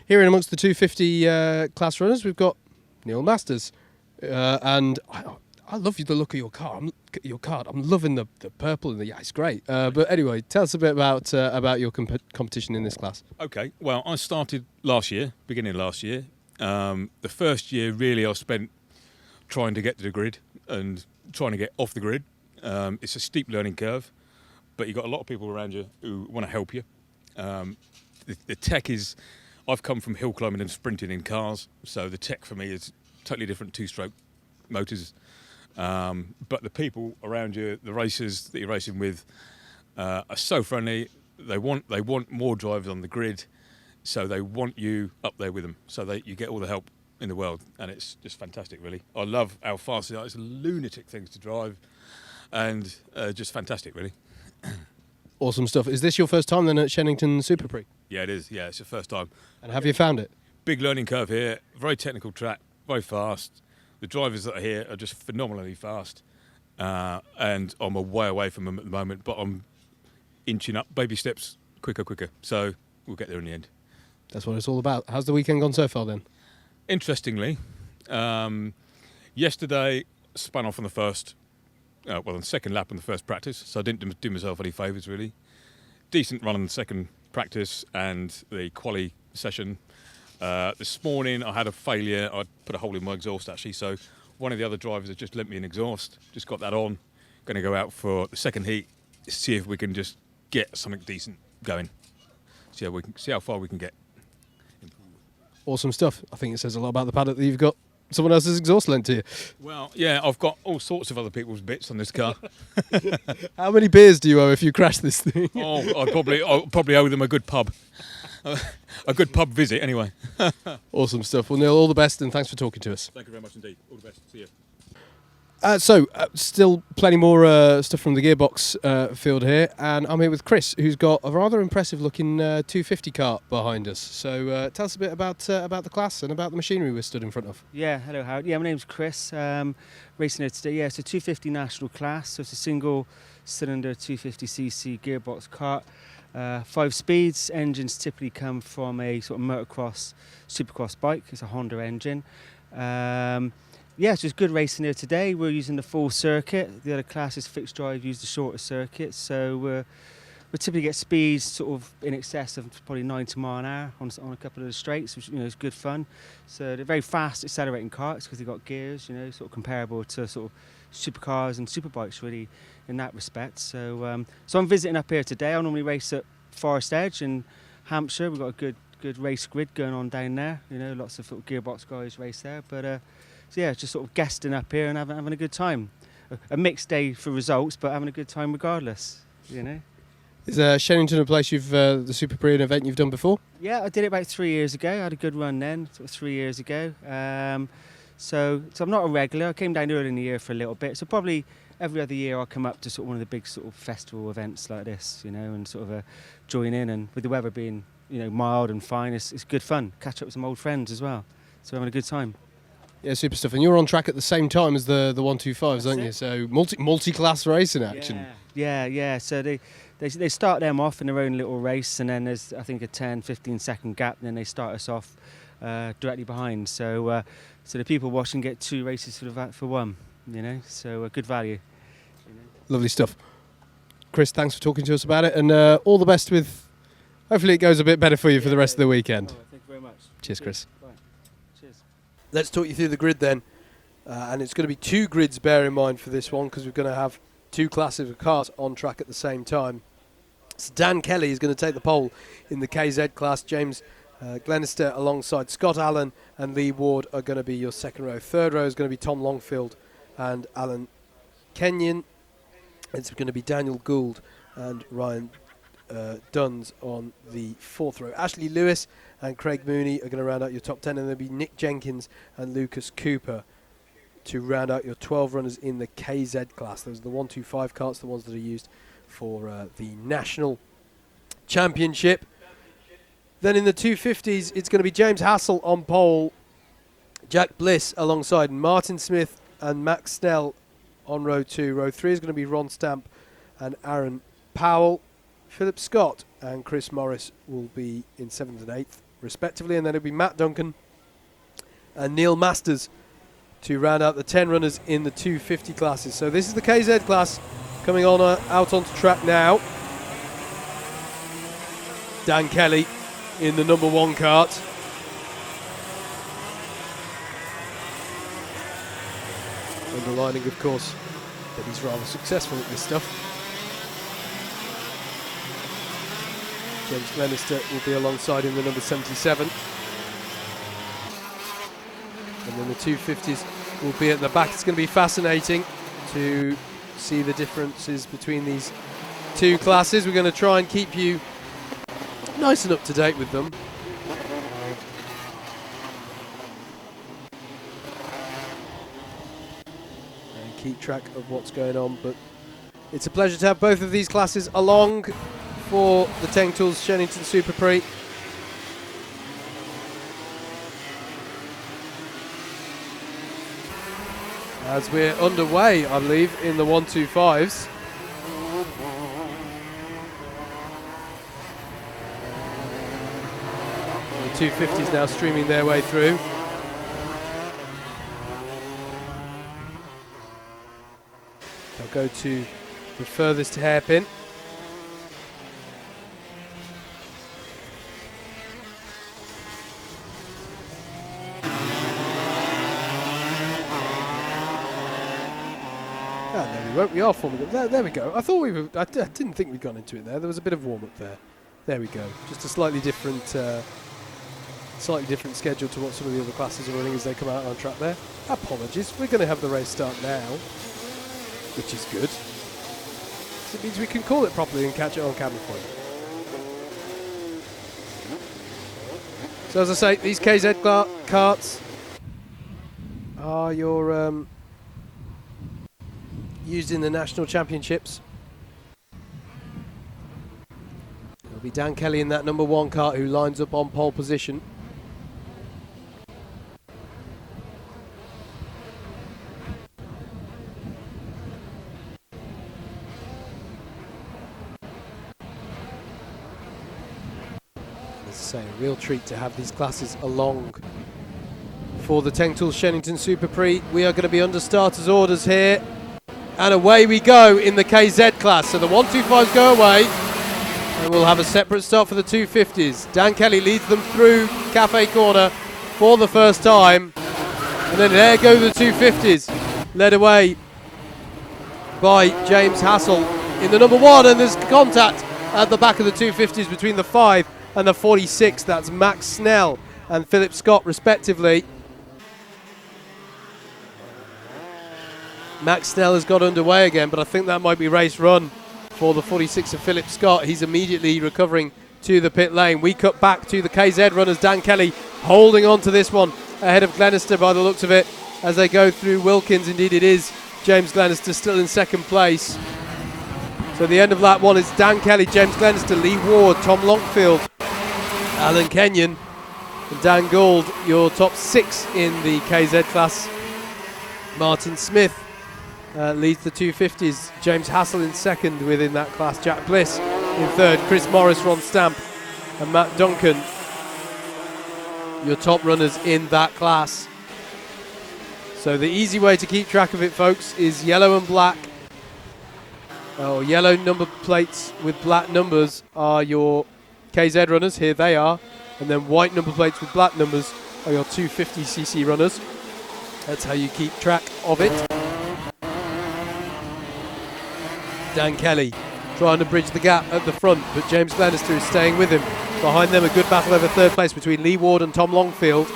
Here in amongst the 250 class runners, we've got Neil Masters. And I love the look of your car. I'm loving the purple and it's great. But anyway, tell us a bit about your competition in this class. Okay, well, I started beginning of last year. The first year, really, I spent trying to get to the grid and trying to get off the grid. It's a steep learning curve, but you've got a lot of people around you who want to help you. The tech is... I've come from hill climbing and sprinting in cars, so the tech for me is totally different two-stroke motors. But the people around you, the racers that you're racing with, are so friendly. They want more drivers on the grid, so they want you up there with them, so that you get all the help in the world, and it's just fantastic, really. I love how fast it is. It's lunatic things to drive, and just fantastic, really. Awesome stuff. Is this your first time then at Shenington SuperPrix? Yeah, it is. Yeah, it's the first time. And have you found it? Big learning curve here. Very technical track. Very fast. The drivers that are here are just phenomenally fast, and I'm a way away from them at the moment. But I'm inching up, baby steps, quicker. So we'll get there in the end. That's what it's all about. How's the weekend gone so far then? Interestingly, yesterday spun off on the first. On the second lap on the first practice, so I didn't do myself any favours, really. Decent run on the second practice and the quali session. This morning I had a failure. I put a hole in my exhaust, actually, so one of the other drivers has just lent me an exhaust. Just got that on. Going to go out for the second heat, see if we can just get something decent going. See how far we can get. Awesome stuff. I think it says a lot about the paddock that you've got someone else's exhaust lent to you. Well, yeah, I've got all sorts of other people's bits on this car. How many beers do you owe if you crash this thing? I'll probably owe them a good pub. A good pub visit, anyway. Awesome stuff. Well, Neil, all the best, and thanks for talking to us. Thank you very much indeed. All the best. See you. Still plenty more stuff from the gearbox field here, and I'm here with Chris, who's got a rather impressive looking 250 cart behind us. So tell us a bit about the class and about the machinery we're stood in front of. Yeah, hello Howard. Yeah, my name's Chris, racing here today. Yeah, it's a 250 national class, so it's a single cylinder 250cc gearbox cart. 5 speeds. Engines typically come from a sort of motocross, supercross bike. It's a Honda engine. Yeah, it's just good racing here today. We're using the full circuit. The other classes, fixed drive, use the shorter circuit. So we typically get speeds sort of in excess of probably 90 mile an hour on a couple of the straights, which is good fun. So they're very fast accelerating karts because they've got gears, sort of comparable to sort of supercars and superbikes really in that respect. So so I'm visiting up here today. I normally race at Forest Edge in Hampshire. We've got a good race grid going on down there. Lots of sort of gearbox guys race there. But so yeah, just sort of guesting up here and having a good time. A mixed day for results, but having a good time regardless. Is Shenington a place the SuperPrix event you've done before? Yeah, I did it about 3 years ago. I had a good run then, sort of 3 years ago. So I'm not a regular. I came down early in the year for a little bit. So probably every other year I'll come up to sort of one of the big sort of festival events like this, and sort of join in. And with the weather being, mild and fine, it's good fun. Catch up with some old friends as well. So having a good time. Yeah, super stuff. And you're on track at the same time as the 125s, aren't you? So multi-class race in action. Yeah. So they start them off in their own little race, and then there's I think a 10-15 second gap, and then they start us off directly behind. So the people watching get 2 races for one. So good value. Lovely stuff. Chris, thanks for talking to us about it, and all the best with. Hopefully, it goes a bit better for you for the rest of the weekend. Thank you very much. Cheers, Chris. Bye. Cheers. Let's talk you through the grid then, and it's going to be 2 grids. Bear in mind for this one because we're going to have 2 classes of cars on track at the same time. So Dan Kelly is going to take the pole in the KZ class. James Glenister alongside Scott Allen and Lee Ward are going to be your second row. Third row is going to be Tom Longfield and Alan Kenyon. It's going to be Daniel Gould and Ryan Duns on the 4th row. Ashley Lewis and Craig Mooney are going to round out your top 10, and there'll be Nick Jenkins and Lucas Cooper to round out your 12 runners in the KZ class. Those are the 125 carts, the ones that are used for the National Championship. Then in the 250s, it's going to be James Hassel on pole, Jack Bliss alongside Martin Smith and Max Snell on row 2. Row 3 is going to be Ron Stamp and Aaron Powell. Philip Scott and Chris Morris will be in 7th and 8th. respectively, and then it'll be Matt Duncan and Neil Masters to round out the 10 runners in the 250 classes. So this is the KZ class coming on out onto track now. Dan Kelly in the number 1 cart. Underlining, of course, that he's rather successful at this stuff. James Glenister will be alongside him, the number 77. And then the 250s will be at the back. It's going to be fascinating to see the differences between these two classes. We're going to try and keep you nice and up to date with them. And keep track of what's going on. But it's a pleasure to have both of these classes along for the Teng Tools Shenington SuperPrix. As we're underway, I believe, in the 125s. The 250s now streaming their way through. They'll go to the furthest hairpin. We are forming up. There we go. I thought we were. I didn't think we'd gone into it there. There was a bit of warm up there. There we go. Just a slightly different schedule to what some of the other classes are running as they come out on track there. Apologies. We're going to have the race start now, which is good. So it means we can call it properly and catch it on camera for you. So as I say, these KZ carts are your used in the national championships. It'll be Dan Kelly in that number 1 cart who lines up on pole position. As I say, a real treat to have these classes along for the Teng Tools Shenington SuperPrix. We are going to be under starters orders here. And away we go in the KZ class. So the 125s go away, and we'll have a separate start for the 250s. Dan Kelly leads them through Cafe Corner for the first time. And then there go the 250s, led away by James Hassel in the number 1. And there's contact at the back of the 250s between the 5 and the 46. That's Max Snell and Philip Scott, respectively. Max Snell has got underway again, but I think that might be race run for the 46 of Philip Scott. He's immediately recovering to the pit lane. We cut back to the KZ runners. Dan Kelly holding on to this one ahead of Glenister by the looks of it as they go through Wilkins. Indeed it is James Glenister still in second place. So the end of lap 1 is Dan Kelly, James Glenister, Lee Ward, Tom Longfield, Alan Kenyon and Dan Gould, your top 6 in the KZ class. Martin Smith leads the 250s. James Hassel in second within that class. Jack Bliss in third. Chris Morris, Ron Stamp and Matt Duncan, your top runners in that class. So the easy way to keep track of it, folks, is yellow and black. Or yellow number plates with black numbers are your KZ runners. Here they are. And then white number plates with black numbers are your 250cc runners. That's how you keep track of it. Dan Kelly trying to bridge the gap at the front, but James Glenister is staying with him. Behind them, a good battle over third place between Lee Ward and Tom Longfield. So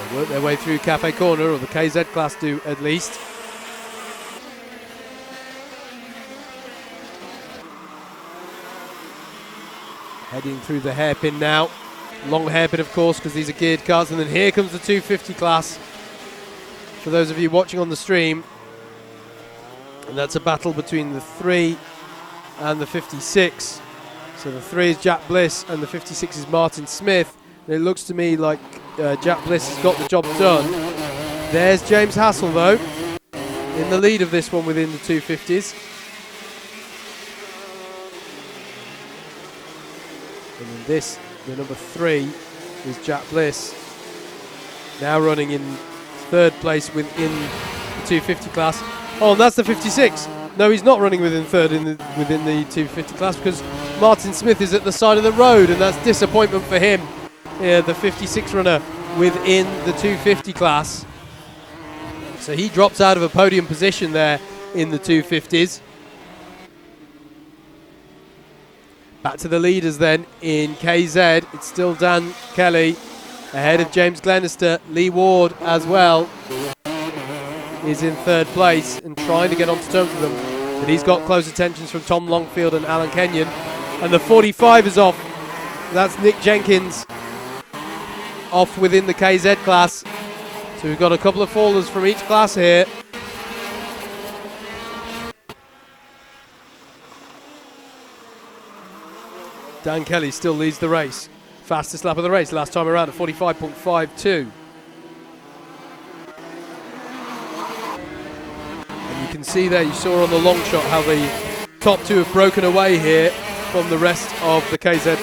they work their way through Cafe Corner, or the KZ class do at least. Heading through the hairpin now. Long hairpin, of course, because these are geared carts. And then here comes the 250 class. For those of you watching on the stream, and that's a battle between the 3 and the 56. So the 3 is Jack Bliss and the 56 is Martin Smith. And it looks to me like Jack Bliss has got the job done. There's James Hassel, though, in the lead of this one within the 250s. And then this, the number 3, is Jack Bliss, now running in 3rd place within the 250 class. Oh, and that's the 56. No, he's not running within 3rd within the 250 class because Martin Smith is at the side of the road, and that's disappointment for him. The 56 runner within the 250 class. So he drops out of a podium position there in the 250s. Back to the leaders then in KZ. It's still Dan Kelly ahead of James Glenister. Lee Ward as well is in 3rd place and trying to get onto terms with them. But he's got close attentions from Tom Longfield and Alan Kenyon. And the 45 is off. That's Nick Jenkins off within the KZ class. So we've got a couple of fallers from each class here. Dan Kelly still leads the race. Fastest lap of the race last time around at 45.52. And you can see there, you saw on the long shot how the top 2 have broken away here from the rest of the KZ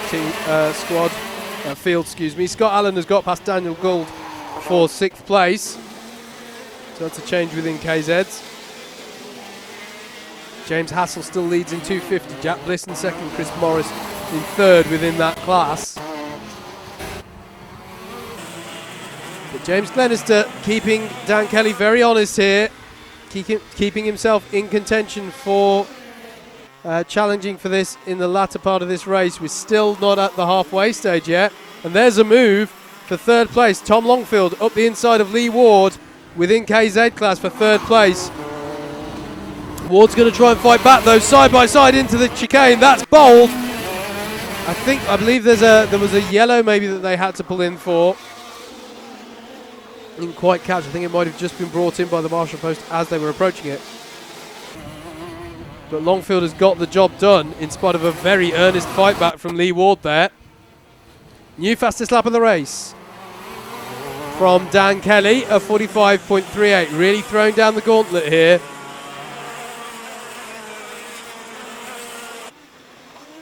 field. Scott Allen has got past Daniel Gould for 6th place. So that's a change within KZ's. James Hassel still leads in 250. Jack Bliss in 2nd. Chris Morris in 3rd within that class. But James Glenister keeping Dan Kelly very honest here, keeping himself in contention for challenging for this in the latter part of this race. We're still not at the halfway stage yet. And there's a move for 3rd place. Tom Longfield up the inside of Lee Ward within KZ class for 3rd place. Ward's going to try and fight back though, side by side into the chicane. That's bold. I believe there was a yellow maybe that they had to pull in for. Didn't quite catch. I think it might have just been brought in by the marshal post as they were approaching it. But Longfield has got the job done in spite of a very earnest fight back from Lee Ward there. New fastest lap of the race from Dan Kelly, a 45.38. Really throwing down the gauntlet here.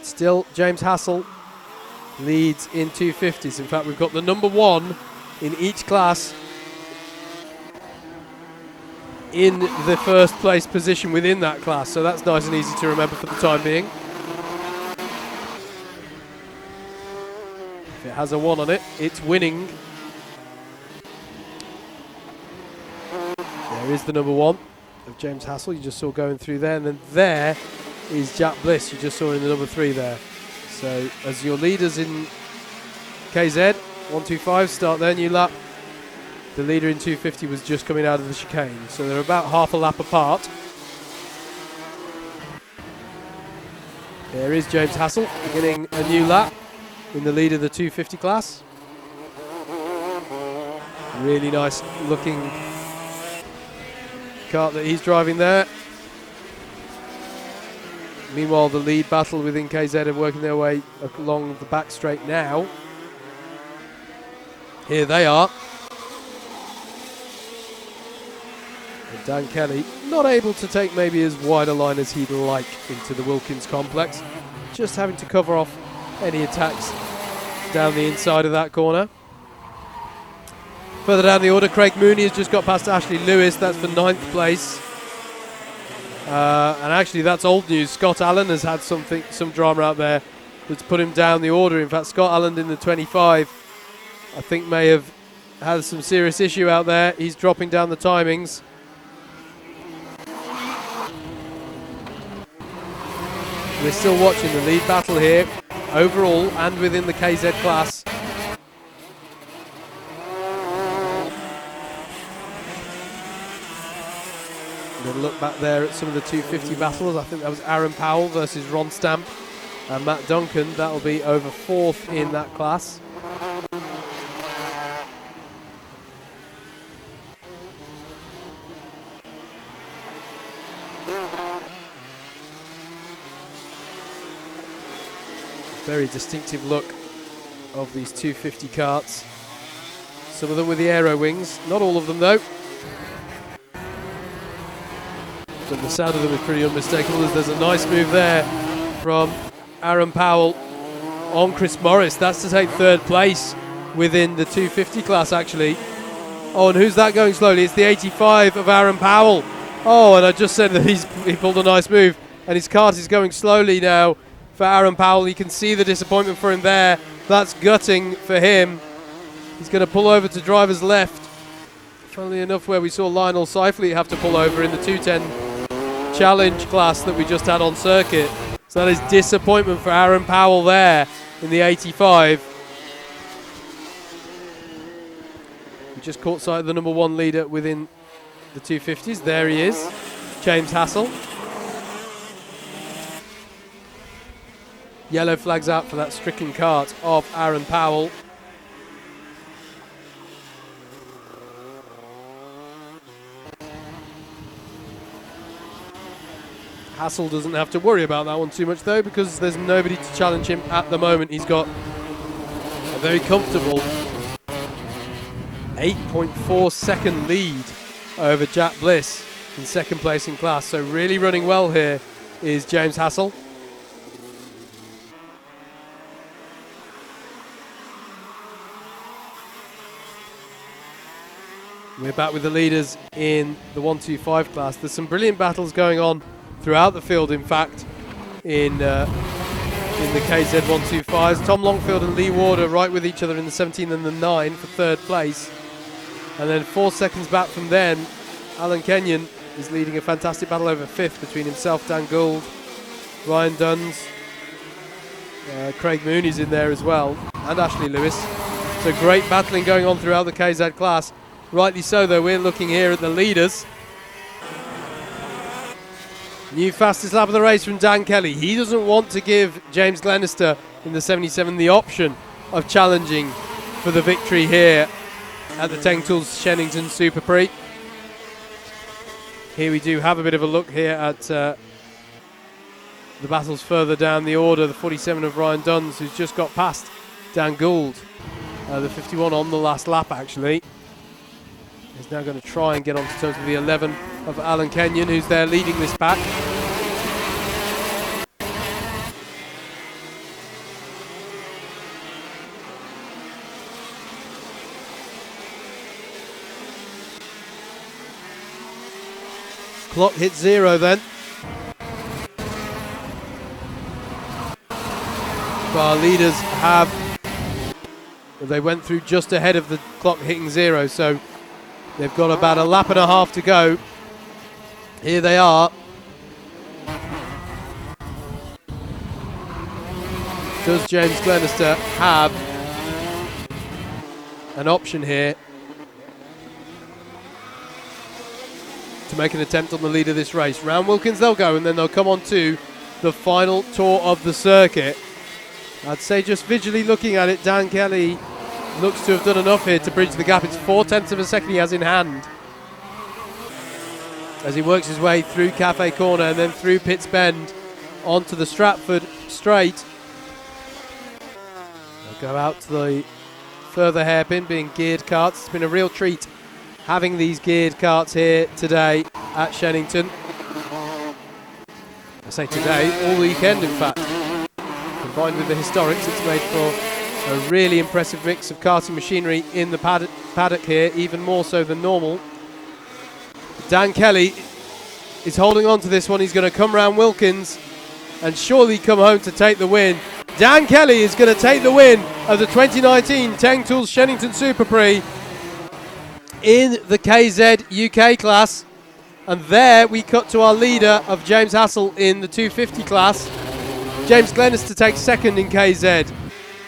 Still, James Hassel leads in 250s. In fact, we've got the number 1 in each class in the 1st place position within that class. So that's nice and easy to remember for the time being. If it has a 1 on it, it's winning. There is the number 1 of James Hassel. You just saw going through there. And then there is Jack Bliss, you just saw in the number 3 there. So as your leaders in KZ, 125, start their new lap. The leader in 250 was just coming out of the chicane. So they're about half a lap apart. There is James Hassel beginning a new lap in the lead of the 250 class. Really nice looking kart that he's driving there. Meanwhile, the lead battle within KZ are working their way along the back straight now. Here they are. And Dan Kelly not able to take maybe as wide a line as he'd like into the Wilkins complex. Just having to cover off any attacks down the inside of that corner. Further down the order, Craig Mooney has just got past Ashley Lewis. That's for 9th place. And actually, that's old news. Scott Allen has had some drama out there that's put him down the order. In fact, Scott Allen in the 25, I think may have had some serious issue out there. He's dropping down the timings. We're still watching the lead battle here, overall and within the KZ class. We'll look back there at some of the 250 battles. I think that was Aaron Powell versus Ron Stamp and Matt Duncan. That'll be over 4th in that class. Very distinctive look of these 250 karts. Some of them with the aero wings, not all of them though. But the sound of them is pretty unmistakable. There's a nice move there from Aaron Powell on Chris Morris. That's to take third place within the 250 class, actually. Oh, and who's that going slowly? It's the 85 of Aaron Powell. Oh, and I just said that he pulled a nice move, and his cart is going slowly now for Aaron Powell. You can see the disappointment for him there. That's gutting for him. He's going to pull over to driver's left. Funnily enough, where we saw Lionel Seifley have to pull over in the 210 challenge class that we just had on circuit. So that is disappointment for Aaron Powell there in the 85. We just caught sight of the number 1 leader within the 250s. There he is, James Hassel. Yellow flags out for that stricken cart of Aaron Powell. Hassel doesn't have to worry about that one too much though, because there's nobody to challenge him at the moment. He's got a very comfortable 8.4 second lead over Jack Bliss in second place in class. So really running well here is James Hassel. We're back with the leaders in the 125 class. There's some brilliant battles going on throughout the field, in fact, in the KZ 125s. Tom Longfield and Lee Ward are right with each other in the 17 and the 9 for third place. And then 4 seconds back from then, Alan Kenyon is leading a fantastic battle over fifth between himself, Dan Gould, Ryan Duns, Craig Mooney's in there as well, and Ashley Lewis. So great battling going on throughout the KZ class. Rightly so, though, we're looking here at the leaders. New fastest lap of the race from Dan Kelly. He doesn't want to give James Glenister in the 77 the option of challenging for the victory here at the Teng Tools Shenington SuperPrix. Here we do have a bit of a look here at the battles further down the order. The 47 of Ryan Duns, who's just got past Dan Gould. The 51 on the last lap, actually. He's now going to try and get onto terms with the 11 of Alan Kenyon, who's there leading this pack. Clock hits 0 then. But our leaders have, well, they went through just ahead of the clock hitting 0, so they've got about a lap and a half to go. Here they are. Does James Glenister have an option here to make an attempt on the lead of this race? Round Wilkins they'll go, and then they'll come on to the final tour of the circuit. I'd say just visually looking at it, Dan Kelly looks to have done enough here to bridge the gap. It's 0.4 of a second he has in hand as he works his way through Cafe Corner and then through Pitts Bend onto the Stratford Straight. They'll go out to the further hairpin, being geared carts. It's been a real treat having these geared carts here today at Shenington. I say today, all weekend in fact. Combined with the historics, it's made for a really impressive mix of karting machinery in the paddock here, even more so than normal. Dan Kelly is holding on to this one. He's going to come round Wilkins and surely come home to take the win. Dan Kelly is going to take the win of the 2019 Teng Tools Shenington SuperPrix in the KZ UK class. And there we cut to our leader of James Hassel in the 250 class. James Glenister takes second in KZ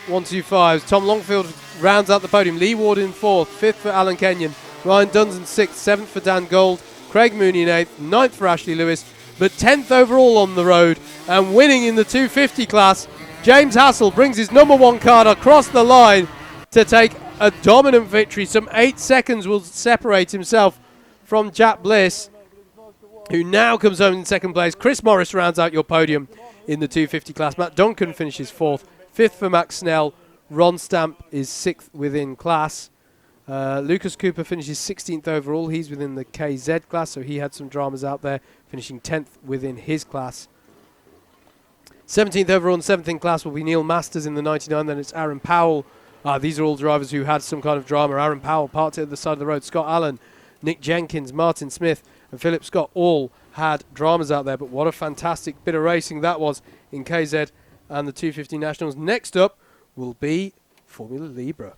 125s. Tom Longfield rounds out the podium. Lee Ward in fourth, fifth for Alan Kenyon. Ryan Duns in sixth, seventh for Dan Gould. Craig Mooney in eighth, ninth for Ashley Lewis, but 10th overall on the road. And winning in the 250 class, James Hassel brings his number 1 card across the line to take a dominant victory. Some 8 seconds will separate himself from Jack Bliss, who now comes home in second place. Chris Morris rounds out your podium in the 250 class. Matt Duncan finishes fourth. Fifth for Max Snell. Ron Stamp is sixth within class. Lucas Cooper finishes 16th overall. He's within the KZ class, so he had some dramas out there, finishing 10th within his class. 17th overall and 7th in class will be Neil Masters in the 99. Then it's Aaron Powell. These are all drivers who had some kind of drama. Aaron Powell parked it at the side of the road. Scott Allen, Nick Jenkins, Martin Smith and Philip Scott all had dramas out there. But what a fantastic bit of racing that was in KZ and the 250 Nationals. Next up will be Formula Libra.